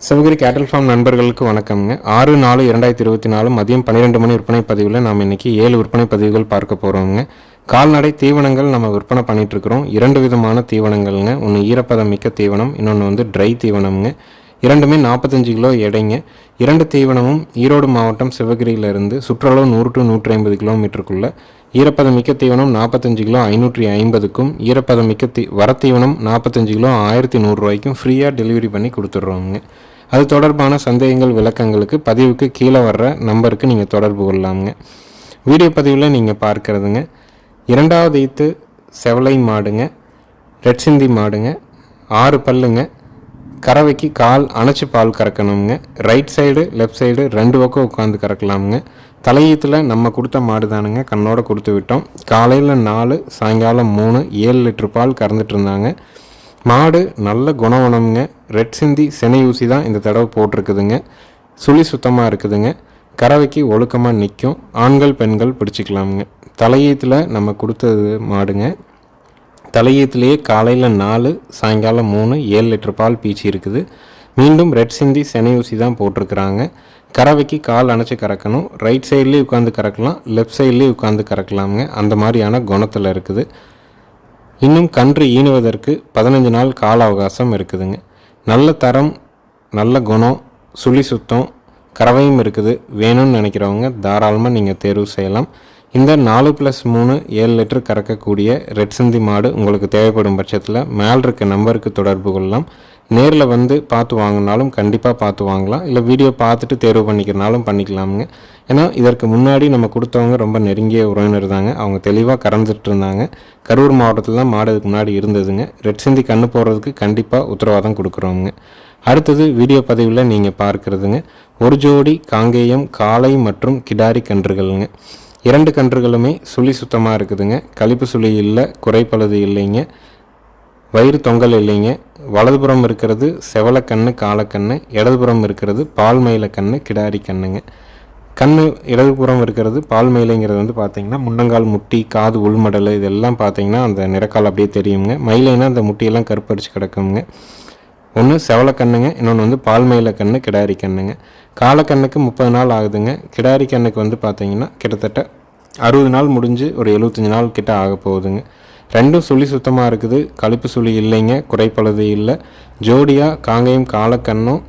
சிவகிரி கேட்டல் ஃபார்ம் நண்பர்களுக்கு வணக்கம்ங்க. 6/4/2024 மதியம் 12 மணி விற்பனை பதிவில் நாம் இன்றைக்கி 7 விற்பனை பதிவுகள் பார்க்க போகிறோங்க. கால்நடை தீவனங்கள் நம்ம விற்பனை பண்ணிகிட்ருக்குறோம். 2 விதமான தீவனங்கள்ங்க. ஒன்று ஈரப்பதம் மிக்க தீவனம், இன்னொன்று வந்து ட்ரை தீவனம்ங்க. இரண்டுமே 45 கிலோ எடைங்க. 2 தீவனமும் ஈரோடு மாவட்டம் சிவகிரியிலிருந்து சுற்றளவு 100 to 150 கிலோமீட்டருக்குள்ளே. ஈரப்பதம் மிக்க தீவனம் 45 கிலோ 550க்கும், ஈரப்பதம் மிக்க வரத்தீவனம் 45 கிலோ 1100 ரூபாய்க்கும் ஃப்ரீயாக டெலிவரி பண்ணி கொடுத்துட்றோங்க. அது தொடர்பான சந்தேகங்கள் விளக்கங்களுக்கு பதிவுக்கு கீழே வர்ற நம்பருக்கு நீங்கள் தொடர்பு கொள்ளலாமுங்க. வீடியோ பதிவில் நீங்கள் பார்க்குறதுங்க, 2வது ஈத்து செவலை மாடுங்க, ரெட் சிந்தி மாடுங்க, 6 பல்லுங்க. கறவைக்கு கால் அணைச்சி பால் கறக்கணுங்க. ரைட் சைடு லெஃப்ட் சைடு 2 பக்கம் உட்காந்து கறக்கலாமுங்க. தலையீத்தில் நம்ம கொடுத்த மாடு தானுங்க, கண்ணோடு கொடுத்து விட்டோம். காலையில் 4, சாயங்காலம் 3, 7 லிட்டர் பால் கறந்துட்டு இருந்தாங்க. மாடு நல்ல குணவனம்ங்க. ரெட் சிந்தி செனை ஊசி தான் இந்த தடவை போட்டிருக்குதுங்க. சுழி சுத்தமாக இருக்குதுங்க. கறவைக்கு ஒழுக்கமாக நிற்கும். ஆண்கள் பெண்கள் பிடிச்சிக்கலாமுங்க. தலையீத்தில் நம்ம கொடுத்தது மாடுங்க. தலையீத்துலேயே காலையில் 4, சாயங்காலம் 3, 7 லிட்டர் பால் பீச்சி இருக்குது. மீண்டும் ரெட் சிந்தி செனை ஊசி தான் போட்டிருக்கிறாங்க. கறவைக்கு கால் அணைச்சி கறக்கணும். ரைட் சைட்லேயும் உட்காந்து கறக்கலாம், லெஃப்ட் சைட்லேயும் உட்காந்து கறக்கலாமுங்க. அந்த மாதிரியான குணத்தில் இருக்குது. இன்னும் கன்று ஈனுவதற்கு 15 நாள் கால அவகாசம் இருக்குதுங்க. நல்ல தரம், நல்ல குணம், சுழி சுத்தம், கறவையும் இருக்குது. வேணும்னு நினைக்கிறவங்க தாராளமாக நீங்கள் தேர்வு செய்யலாம். இந்த 4+3 7 லிட்டர் கறக்கக்கூடிய ரெட் சிந்தி மாடு உங்களுக்கு தேவைப்படும் பட்சத்தில் மேல் இருக்க நம்பருக்கு தொடர்பு கொள்ளலாம். நேரில் வந்து பார்த்து வாங்கினாலும் கண்டிப்பாக பார்த்து வாங்கலாம், இல்லை வீடியோ பார்த்துட்டு தேர்வு பண்ணிக்கிறனாலும் பண்ணிக்கலாமுங்க. ஏன்னா இதற்கு முன்னாடி நம்ம கொடுத்தவங்க ரொம்ப நெருங்கிய உறவினர் தாங்க. அவங்க தெளிவாக கறந்துட்டு இருந்தாங்க. கரூர் மாவட்டத்தில் தான் மாடு அதுக்கு முன்னாடி இருந்ததுங்க. ரெட் சிந்தி கண்ணு போடுறதுக்கு கண்டிப்பாக உத்தரவாதம் கொடுக்குறோங்க. அடுத்தது வீடியோ பதிவில் நீங்கள் பார்க்குறதுங்க, ஒரு ஜோடி காங்கேயம் காளை மற்றும் கிடாரி கன்றுகள்ங்க. 2 கன்றுகளுமே சுழி சுத்தமாக இருக்குதுங்க. கழிப்பு சுழி இல்லை, குறைப்பழுது இல்லைங்க, வயிறு தொங்கல் இல்லைங்க. வலதுபுறம் இருக்கிறது செவலக்கண்ணு காலக்கண்ணு, இடதுபுறம் இருக்கிறது பால் மயில கண்ணு கிடாரி கண்ணுங்க. கண்ணு இடதுபுறம் இருக்கிறது பால் மயிலைங்கிறது வந்து பார்த்திங்கன்னா முன்னங்கால் முட்டி, காது உள்மடல் இதெல்லாம் பார்த்திங்கன்னா அந்த நிறக்கால் அப்படியே தெரியுங்க. மயிலைன்னா அந்த முட்டியெல்லாம் கருப்படிச்சு கிடக்குங்க. ஒன்று செவலக்கண்ணுங்க, இன்னொன்று வந்து பால் மயில கண்ணு கிடாரி கண்ணுங்க. காலக்கண்ணுக்கு 30 நாள் ஆகுதுங்க. கிடாரி கண்ணுக்கு வந்து பார்த்திங்கன்னா கிட்டத்தட்ட 60 நாள் முடிஞ்சு ஒரு 75 நாள் கிட்ட ஆக போகுதுங்க. 2ம் சுழி சுத்தமாக இருக்குது. கழிப்பு சுழி இல்லைங்க, குறைப்பழுது இல்லை. ஜோடியாக காங்கேயம் காலக்கண்ணும்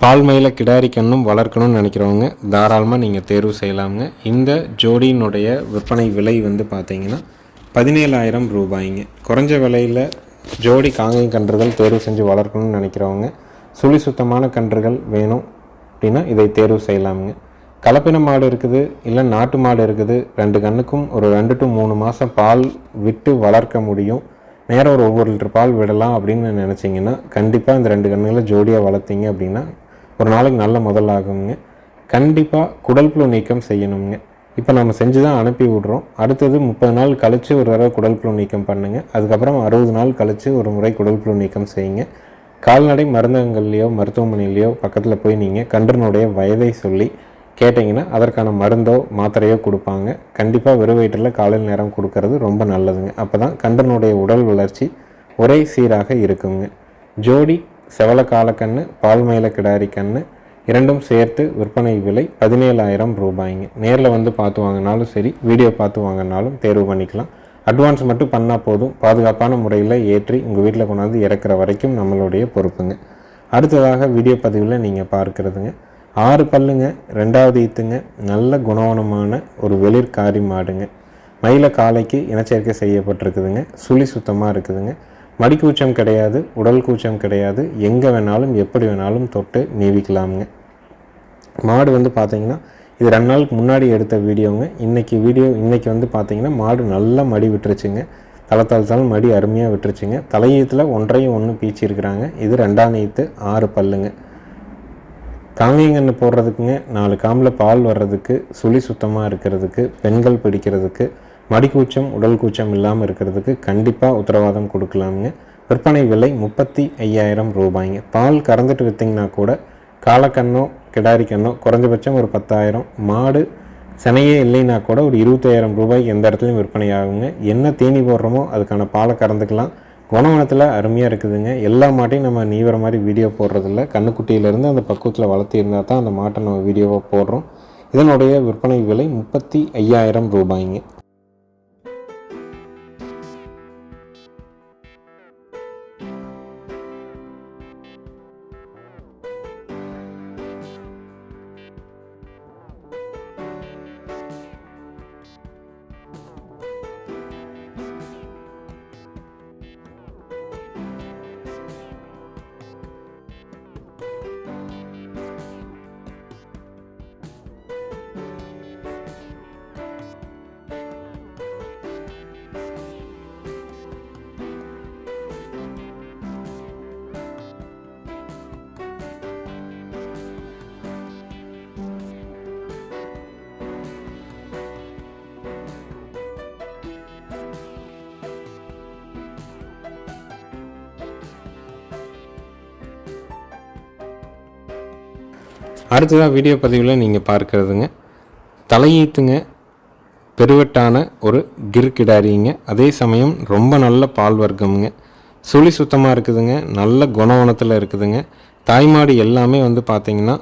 பால் மயில கிடாரி கண்ணும் வளர்க்கணும்னு நினைக்கிறவங்க தாராளமாக நீங்கள் தேர்வு செய்யலாமுங்க. இந்த ஜோடியினுடைய விற்பனை விலை வந்து பார்த்திங்கன்னா 17,000 ரூபாய்ங்க. குறைஞ்ச விலையில் ஜோடி காங்கேயம் கன்றுகள் தேர்வு செஞ்சு வளர்க்கணும்னு நினைக்கிறவங்க, சுழி சுத்தமான கன்றுகள் வேணும் அப்படின்னா இதை தேர்வு செய்யலாமுங்க. கலப்பின மாடு இருக்குது, இல்லை நாட்டு மாடு இருக்குது. 2 கன்றுக்கும் ஒரு 2 to 3 மாதம் பால் விட்டு வளர்க்க முடியும். நேரம் ஒரு 1 லிட்டர் பால் விடலாம் அப்படின்னு நினச்சிங்கன்னா கண்டிப்பாக இந்த 2 கன்றுகளை ஜோடியாக வளர்த்திங்க அப்படின்னா ஒரு நாளைக்கு நல்ல முதல் ஆகுங்க. கண்டிப்பாக குடல் புழு நீக்கம் செய்யணுங்க. இப்போ நம்ம செஞ்சு தான் அனுப்பி விட்றோம். அடுத்தது 30 நாள் கழித்து ஒரு தடவை குடல் புழு நீக்கம் பண்ணுங்கள். அதுக்கப்புறம் 60 நாள் கழித்து ஒரு முறை குடல் புழு நீக்கம் செய்யுங்க. கால்நடை மருந்தகங்கள்லையோ மருத்துவமனையிலையோ பக்கத்தில் போய் நீங்கள் கன்றினுடைய வயதை சொல்லி கேட்டிங்கன்னா அதற்கான மருந்தோ மாத்திரையோ கொடுப்பாங்க. கண்டிப்பாக வெறும் வயிற்றில் காலையில் நேரம் கொடுக்கறது ரொம்ப நல்லதுங்க. அப்போ தான் கன்றினுடைய உடல் வளர்ச்சி ஒரே சீராக இருக்குங்க. ஜோடி செவல காலக்கண்ணு பால் மயில கிடாரி கண்ணு 2ம் சேர்த்து விற்பனை விலை 17,000 ரூபாய்ங்க. நேரில் வந்து பார்த்து வாங்கினாலும் சரி, வீடியோ பார்த்து வாங்கினாலும் தேர்வு பண்ணிக்கலாம். அட்வான்ஸ் மட்டும் பண்ணால் போதும். பாதுகாப்பான முறையில் ஏற்றி உங்கள் வீட்டில் கொண்டாந்து இறக்குற வரைக்கும் நம்மளுடைய பொறுப்புங்க. அடுத்ததாக வீடியோ பதிவில் நீங்கள் பார்க்குறதுங்க, 6 பல்லுங்க, 2வது ஈத்துங்க, நல்ல குணவனமான ஒரு வெளிர் காரி மாடுங்க. மயில காலைக்கு இனச்சேர்க்கை செய்யப்பட்டிருக்குதுங்க. சுழி சுத்தமாக இருக்குதுங்க. மடிக்கூச்சம் கிடையாது, உடல் கூச்சம் கிடையாது. எங்கே வேணாலும் எப்படி வேணாலும் தொட்டு நீவிக்கலாமுங்க. மாடு வந்து பார்த்திங்கன்னா இது 2 நாளுக்கு முன்னாடி எடுத்த வீடியோங்க. இன்றைக்கி வந்து பார்த்திங்கன்னா மாடு நல்லா மடி விட்டுருச்சுங்க. தளத்தால் மடி அருமையாக விட்டுருச்சுங்க. தலையீத்தில் 1.1 பீச்சி இருக்கிறாங்க. இது 2ஆம் ஈத்து 6 பல்லுங்க. காங்கேயங்கன்று போடுறதுக்குங்க, 4 காம்பில் பால் வர்றதுக்கு, சுழி சுத்தமாக இருக்கிறதுக்கு, பெண்கள் பிடிக்கிறதுக்கு, மடிக்கூச்சம் உடல் கூச்சம் இல்லாமல் இருக்கிறதுக்கு கண்டிப்பாக உத்தரவாதம் கொடுக்கலாமுங்க. விற்பனை விலை 35,000 ரூபாய்ங்க. பால் கறந்துட்டு விற்றிங்கன்னா கூட காலக்கண்ணோ கிடாரி கண்ணோ குறைஞ்சபட்சம் ஒரு 10,000, மாடு செனையே இல்லைன்னா கூட ஒரு 25,000 ரூபாய்க்கு எந்த இடத்துலையும் விற்பனை ஆகுங்க. என்ன தீனி போடுறோமோ அதுக்கான பாலை கறந்துக்கலாம். குணவனத்தில் அருமையாக இருக்குதுங்க. எல்லா மாட்டையும் நம்ம நீவர மாதிரி வீடியோ போடுறதில்ல. கண்ணுக்குட்டியிலேருந்து அந்த பக்குவத்தில் வளர்த்தி இருந்தால் தான் அந்த மாட்டை நம்ம வீடியோவாக போடுறோம். இதனுடைய விற்பனை விலை 35,000 ரூபாய்ங்க. அடுத்ததாக வீடியோ பதிவில் நீங்கள் பார்க்குறதுங்க தலையீத்துங்க, பெருவெட்டான ஒரு கிர்கிடாரிங்க. அதே சமயம் ரொம்ப நல்ல பால் வர்க்கமுங்க. சுழி சுத்தமாக இருக்குதுங்க. நல்ல குணவனத்தில் இருக்குதுங்க. தாய்மாடு எல்லாமே வந்து பார்த்திங்கன்னா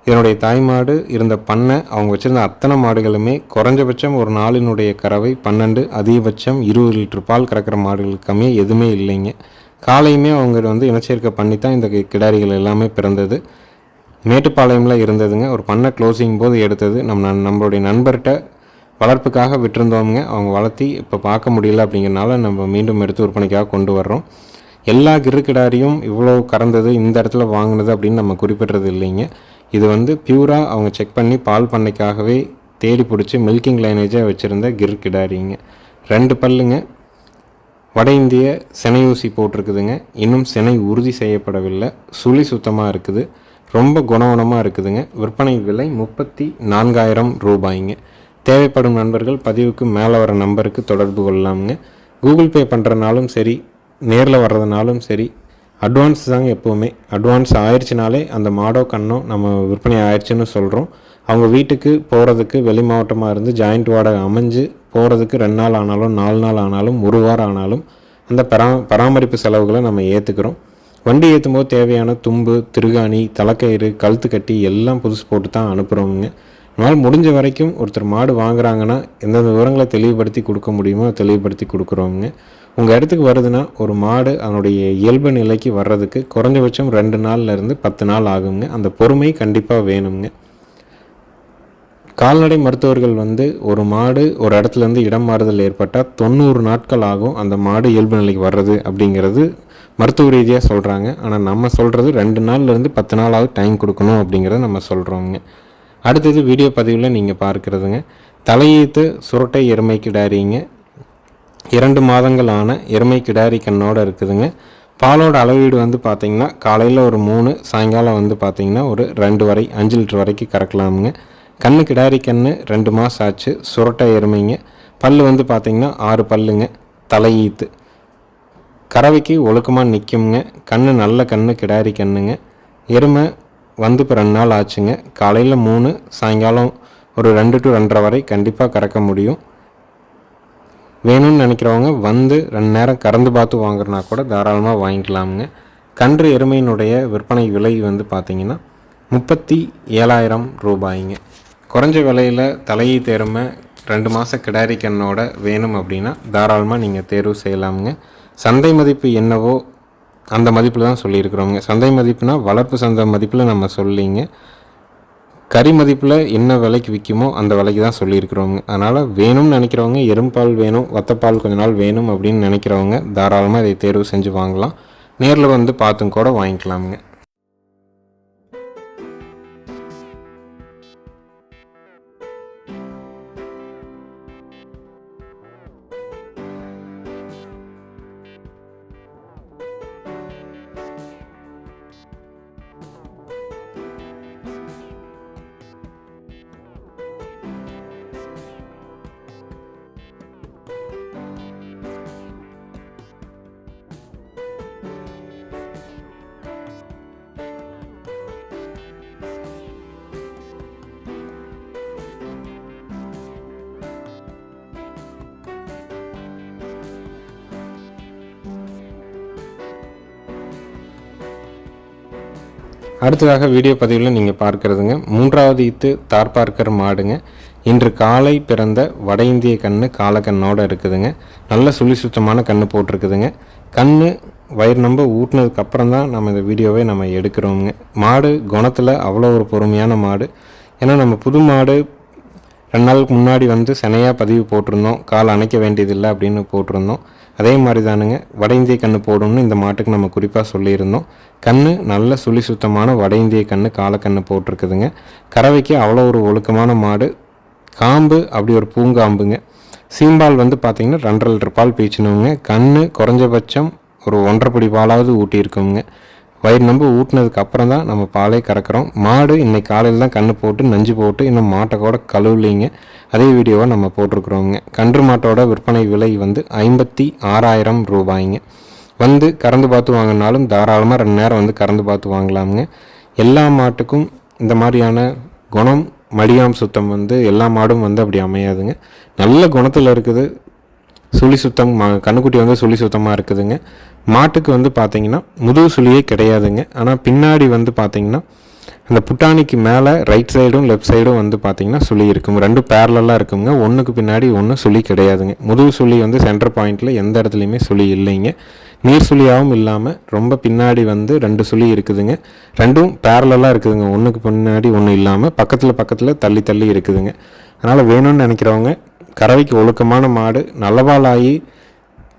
இதனுடைய தாய்மாடு இருந்த பண்ணை அவங்க வச்சுருந்த அத்தனை மாடுகளுமே குறைஞ்சபட்சம் ஒரு நாளினுடைய கறவை 12, அதிகபட்சம் 20 லிட்டர் பால் கறக்கிற மாடுகளுக்கு கம்மியாக எதுவுமே இல்லைங்க. காலையுமே அவங்க வந்து இனச்சேர்க்கை பண்ணி தான் இந்த கிடாரிகள் எல்லாமே பிறந்தது. மேட்டுப்பாளையமில் இருந்ததுங்க. ஒரு பண்ணை க்ளோசிங் போது எடுத்தது. நம்மளுடைய நண்பர்கிட்ட வளர்ப்புக்காக விட்டுருந்தோமுங்க. அவங்க வளர்த்தி இப்போ பார்க்க முடியல அப்படிங்கிறனால நம்ம மீண்டும் எடுத்து விற்பனைக்காக கொண்டு வர்றோம். எல்லா கிருக்கிடாரியும் இவ்வளோ கறந்தது இந்த இடத்துல வாங்கினது அப்படின்னு நம்ம குறிப்பிட்றது இல்லைங்க. இது வந்து பியூராக அவங்க செக் பண்ணி பால் பண்ணைக்காகவே தேடி பிடிச்சி மில்கிங் லைனேஜாக வச்சுருந்த கிருக்கிடாரிங்க. 2 பல்லுங்க. வட இந்திய சினை ஊசி போட்டிருக்குதுங்க. இன்னும் சினை உறுதி செய்யப்படவில்லை. சுழி சுத்தமாக இருக்குது. ரொம்ப குணவனமாக இருக்குதுங்க. விற்பனை விலை 34,000 ரூபாய்ங்க. தேவைப்படும் நண்பர்கள் பதிவுக்கு மேலே வர நம்பருக்கு தொடர்பு கொள்ளலாமுங்க. கூகுள் பே பண்ணுறதுனாலும் சரி, நேரில் வர்றதுனாலும் சரி, அட்வான்ஸ் தாங்க எப்போவுமே. அட்வான்ஸ் ஆயிடுச்சுனாலே அந்த மாடோ கண்ணோ நம்ம விற்பனை ஆயிடுச்சுன்னு சொல்கிறோம். அவங்க வீட்டுக்கு போகிறதுக்கு வெளி மாவட்டமாக இருந்து ஜாயிண்ட் வாடகை அமைஞ்சு போகிறதுக்கு 2 நாள் ஆனாலும் 4 நாள் ஆனாலும் 1 வாரம் ஆனாலும் அந்த பராமரிப்பு செலவுகளை நம்ம ஏற்றுக்கிறோம். வண்டி ஏற்றும் போது தேவையான தும்பு, திருகாணி, தலைக்கயிறு, கழுத்து கட்டி எல்லாம் புதுசு போட்டு தான் அனுப்புகிறோமுங்க. அதனால் முடிஞ்ச வரைக்கும் ஒருத்தர் மாடு வாங்குறாங்கன்னா எந்தெந்த விவரங்களை தெளிவுபடுத்தி கொடுக்க முடியுமோ தெளிவுபடுத்தி கொடுக்குறோமுங்க. உங்கள் இடத்துக்கு வருதுன்னா ஒரு மாடு அதனுடைய இயல்பு நிலைக்கு வர்றதுக்கு குறைஞ்சபட்சம் 2 நாள்லேருந்து 10 நாள் ஆகுங்க. அந்த பொறுமை கண்டிப்பாக வேணுங்க. கால்நடை மருத்துவர்கள் வந்து ஒரு மாடு ஒரு இடத்துலேருந்து இடம் மாறுதல் ஏற்பட்டால் 90 நாட்கள் ஆகும் அந்த மாடு இயல்பு நிலைக்கு வர்றது அப்படிங்கிறது மருத்துவ ரீதியாக சொல்கிறாங்க. ஆனால் நம்ம சொல்கிறது 2 நாள்லேருந்து 10 நாளாவது டைம் கொடுக்கணும் அப்படிங்கிறத நம்ம சொல்கிறோங்க. அடுத்தது வீடியோ பதிவில் நீங்கள் பார்க்குறதுங்க தலையீத்து சுரட்டை எருமை கிடாரிங்க. 2 மாதங்கள் ஆன எருமை கிடாரி கண்ணோடு இருக்குதுங்க. பாலோட அளவீடு வந்து பார்த்திங்கன்னா காலையில் ஒரு 3, சாயங்காலம் வந்து பார்த்திங்கன்னா ஒரு 2 வரை 5 லிட்டர் வரைக்கும் கறக்கலாமுங்க. கண்ணு கிடாரி கண்ணு 2 மாதம் ஆச்சு. சுரட்டை எருமைங்க. பல் வந்து பார்த்திங்கன்னா 6 பல்லுங்க. தலையீத்து கறவைக்கு ஒழுக்கமாக நிற்குங்க. கண்ணு நல்ல கண்ணு, கிடாரி கண்ணுங்க. எருமை வந்து இப்போ 2 நாள் ஆச்சுங்க. காலையில் 3, சாயங்காலம் ஒரு 2 to 2:30 வரை கண்டிப்பாக கறக்க முடியும். வேணும்னு நினைக்கிறவங்க வந்து 2 நேரம் கறந்து பார்த்து வாங்குறனா கூட தாராளமாக வாங்கிக்கலாமுங்க. கன்று எருமையினுடைய விற்பனை விலை வந்து பார்த்திங்கன்னா 37,000 ரூபாய்ங்க. குறைஞ்ச விலையில் தலையீத்து எருமை 2 மாதம் கிடாரி கண்ணோட வேணும் அப்படின்னா தாராளமாக நீங்கள் தேர்வு செய்யலாமுங்க. சந்தை மதிப்பு என்னவோ அந்த மதிப்பில் தான் சொல்லியிருக்கிறோங்க. சந்தை மதிப்புனா வளர்ப்பு சந்தை மதிப்பில் நம்ம சொல்லிங்க. கறி மதிப்பில் என்ன விலைக்கு விற்குமோ அந்த விலைக்கு தான் சொல்லியிருக்கிறோங்க. அதனால் வேணும்னு நினைக்கிறவங்க எரும்பால் வேணும், வத்தப்பால் கொஞ்ச நாள் வேணும் அப்படின்னு நினைக்கிறவங்க தாராளமாக இதை தேர்வு செஞ்சு வாங்கலாம். நேரில் வந்து பார்த்தும் கூட வாங்கிக்கலாமுங்க. அடுத்ததாக வீடியோ பதிவில் நீங்கள் பார்க்குறதுங்க 3வது ஈத்து தார்பார்க்கர் மாடுங்க. இன்று காலை பிறந்த வட இந்திய கன்று காலக்கண்ணோடு இருக்குதுங்க. நல்ல சுழி சுத்தமான கன்று போட்டிருக்குதுங்க. கன்று வயிறு நம்ப ஊட்டினதுக்கப்புறம் தான் நம்ம இந்த வீடியோவை நம்ம எடுக்கிறோங்க. மாடு குணத்தில் அவ்வளோ ஒரு பொறுமையான மாடு. ஏன்னா நம்ம புது மாடு 2 நாளுக்கு முன்னாடி செனையாக பதிவு போட்டிருந்தோம், கால் அணைக்க வேண்டியதில்லை அப்படின்னு போட்டிருந்தோம். அதே மாதிரி தானுங்க வட இந்திய கன்று போடணும்னு இந்த மாட்டுக்கு நம்ம குறிப்பாக சொல்லியிருந்தோம். கன்று நல்ல சுழி சுத்தமான வட இந்திய கன்று காலக்கன்று போட்டிருக்குதுங்க. கறவைக்கு அவ்வளோ ஒரு ஒழுக்கமான மாடு. காம்பு அப்படி ஒரு பூங்காம்புங்க. சீம்பால் பார்த்திங்கன்னா 2.5 லிட்டர் பால் பீச்சணுங்க. கன்று குறைஞ்சபட்சம் ஒரு 1.5 பிடி பாலாவது ஊட்டியிருக்குங்க. வயிறு நம்ப ஊட்டினதுக்கு அப்புறம் தான் நம்ம பாலே கறக்கிறோம். மாடு இன்னைக்கு காலையில் தான் கன்று போட்டு நஞ்சு போட்டு இன்னும் மாட்டை கூட கழுவுலிங்க. அதே வீடியோவை நம்ம போட்டிருக்கிறோங்க. கன்று மாட்டோட விற்பனை விலை 56,000 ரூபாய்ங்க. கறந்து பார்த்து வாங்கினாலும் தாராளமாக 2 நேரம் கறந்து பார்த்து வாங்கலாமுங்க. எல்லா மாட்டுக்கும் இந்த மாதிரியான குணம் மடியாம் சுத்தம் எல்லா மாடும் அப்படி அமையாதுங்க. நல்ல குணத்தில் இருக்குது. சுழி சுத்தம் கண்ணுக்குட்டி சுழி சுத்தமாக இருக்குதுங்க. மாட்டுக்கு பார்த்திங்கன்னா முதுகு சுழியே கிடையாதுங்க. ஆனால் பின்னாடி பார்த்திங்கன்னா அந்த புட்டாணிக்கு மேலே ரைட் சைடும் லெஃப்ட் சைடும் பார்த்திங்கன்னா சுழி இருக்குங்க. 2 பேரலாக இருக்குங்க. ஒன்றுக்கு பின்னாடி ஒன்று சுழி கிடையாதுங்க. முதுகு சுழி சென்டர் பாயிண்டில் எந்த இடத்துலையுமே சுழி இல்லைங்க. நீர் சுழியாகவும் இல்லாமல் ரொம்ப பின்னாடி 2 சுழி இருக்குதுங்க. 2ம் பேரலாக இருக்குதுங்க. ஒன்றுக்கு பின்னாடி ஒன்று இல்லாமல் பக்கத்தில் தள்ளி தள்ளி இருக்குதுங்க. அதனால் வேணும்னு நினைக்கிறவங்க கறவைக்கு ஒழுக்கமான மாடு நல்ல பால் ஆகி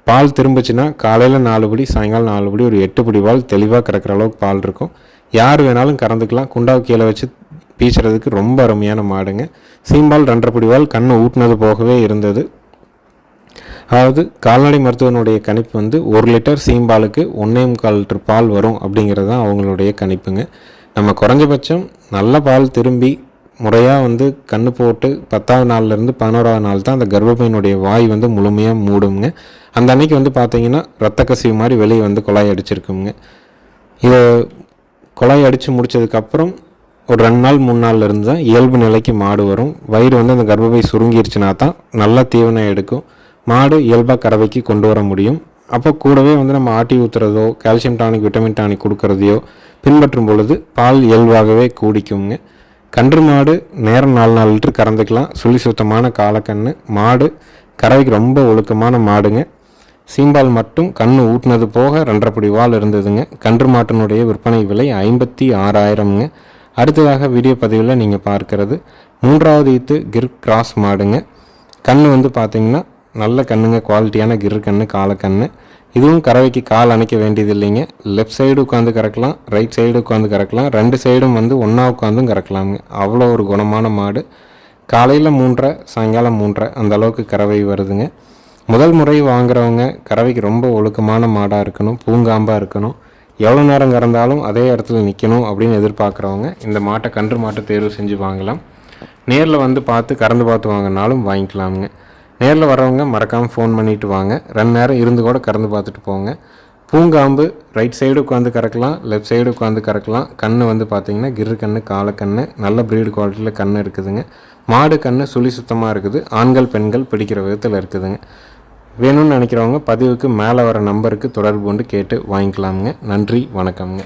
பால் திரும்பிச்சுன்னா காலையில் 4 படி சாயங்காலம் 4 படி ஒரு 8 படி பால் தெளிவாக கறக்கிற அளவுக்கு பால் இருக்கும். யார் வேணாலும் கறந்துக்கலாம். குண்டாவை கீழே வச்சு பீச்சுறதுக்கு ரொம்ப அருமையான மாடுங்க. சீம்பால் 2.5 படி பால் கண்ணு ஊட்டினது போகவே இருந்தது. அதாவது கால்நடை மருத்துவனுடைய கணிப்பு 1 லிட்டர் சீம்பாலுக்கு 1.25 லிட்டர் பால் வரும் அப்படிங்கிறது தான் அவங்களுடைய கணிப்புங்க. நம்ம குறைஞ்சபட்சம் நல்ல பால் திரும்பி முறையாக கன்று போட்டு 10வது நாள்லேருந்து 11வது நாள் தான் அந்த கர்ப்பப்பையினுடைய வாய் முழுமையாக மூடுங்க. அந்த அன்னைக்கு பார்த்திங்கன்னா ரத்த கசிவு மாதிரி வெளியே குழாய் அடிச்சிருக்குங்க. இதை குழாய் அடித்து முடித்ததுக்கப்புறம் ஒரு 2 நாள் 3 நாளில் இருந்து தான் இயல்பு நிலைக்கு மாடு வரும். வயிறு அந்த கர்ப்பப்பை சுருங்கிருச்சுனா தான் நல்லா தீவனம் எடுக்கும். மாடு இயல்பாக கறவைக்கு கொண்டு வர முடியும். அப்போ கூடவே நம்ம ஆட்டி ஊற்றுறதோ கால்சியம் டானிக் விட்டமின் டானிக் கொடுக்குறதையோ பின்பற்றும் பொழுது பால் இயல்பாகவே கூடிக்குங்க. கன்று மாடு நேரம் 4 லிட்டர் கறந்துக்கலாம். சுழி சுத்தமான காலக்கன்று மாடு. கறவைக்கு ரொம்ப ஒழுக்கமான மாடுங்க. சீம்பால் மட்டும் கன்று ஊட்டினது போக 2.5 படி வால் இருந்ததுங்க. கன்று மாட்டினுடைய விற்பனை விலை 56,000ங்க. அடுத்ததாக வீடியோ பதிவில் நீங்கள் பார்க்கறது 3வது ஈத்து கிர் கிராஸ் மாடுங்க. கன்று பார்த்திங்கன்னா நல்ல கண்ணுங்க. குவாலிட்டியான கிர் கன்று காலக்கன்று. இதுவும் கறவைக்கு கால் அணைக்க வேண்டியது இல்லைங்க. லெஃப்ட் சைடு உட்காந்து கறக்கலாம், ரைட் சைடு உட்காந்து கறக்கலாம். 2 சைடும் ஒன்றா உட்காந்தும் கறக்கலாமுங்க. அவ்வளோ ஒரு குணமான மாடு. காலையில் 3:30 சாயங்காலம் 3:30 அந்த அளவுக்கு கறவை வருதுங்க. முதல் முறை வாங்குறவங்க கறவைக்கு ரொம்ப ஒழுக்கமான மாடாக இருக்கணும், பூங்காம்பாக இருக்கணும், எவ்வளோ நேரம் கறந்தாலும் அதே இடத்துல நிற்கணும் அப்படின்னு எதிர்பார்க்குறவங்க இந்த மாட்டை கன்று மாட்டை தேர்வு செஞ்சு வாங்கலாம். நேரில் பார்த்து கறந்து பார்த்து வாங்கினாலும் வாங்கிக்கலாமுங்க. நேரில் வரவங்க மறக்காமல் ஃபோன் பண்ணிவிட்டு வாங்க. 2 நேரம் இருந்து கூட கறந்து பார்த்துட்டு போங்க. பூங்காம்பு ரைட் சைடு உட்காந்து கறக்கலாம், லெஃப்ட் சைடு உட்காந்து கறக்கலாம். கன்று பார்த்திங்கன்னா கிரு கன்று காலக்கன்று நல்ல ப்ரீடு குவாலிட்டியில் கன்று இருக்குதுங்க. மாடு கன்று சுழி சுத்தமாக இருக்குது. ஆண்கள் பெண்கள் பிடிக்கிற விதத்தில் இருக்குதுங்க. வேணும்னு நினைக்கிறவங்க பதிவுக்கு மேலே வர நம்பருக்கு தொடர்பு கொண்டு கேட்டு வாங்கிக்கலாமுங்க. நன்றி, வணக்கம்ங்க.